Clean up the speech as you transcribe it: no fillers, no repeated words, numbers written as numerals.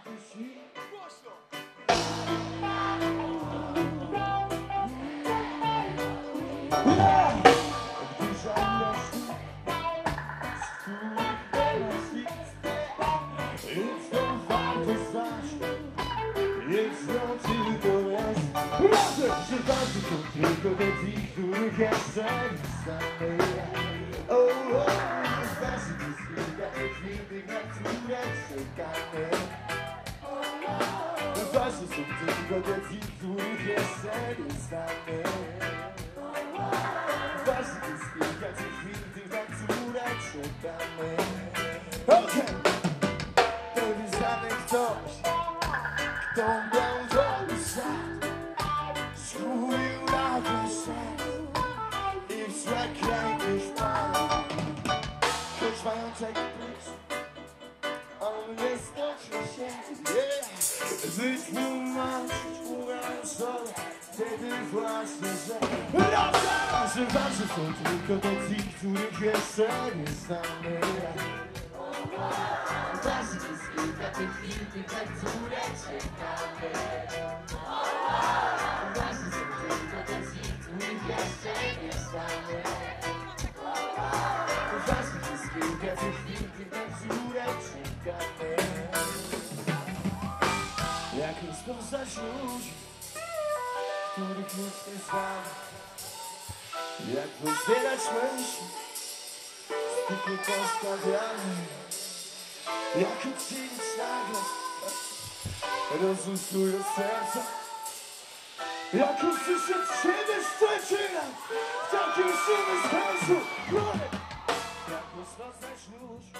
dusi. Głośno! Że walczy są tylko te ci, których jeszcze nie znamy. Zważy to skryga te chwili, na które czekamy. Zważy są tylko te ci, których jeszcze nie znamy. Zważy to skryga te chwili, na które czekamy. Okej! Pewnie znamy ktoś, kto miał dobry świat. Schooling like a set, it's like English pie. Choć mają taki plus, on nie skończy się. Żyć mu marzyć, mówiąc sobie, wtedy właśnie, że ważne są tylko te ci, których jeszcze nie znamy. Ważne jest kilka tych chwil, na które czekamy. Jak rozpoznać ludzi, których już nie znamy. Jak rozdzielać myśli, zwykle postawiamy. Jak oddzielić nagle rozum, który serca. Jak usłyszeć siebie szczecina w takim szumie sensu. Jak rozpoznać ludzi,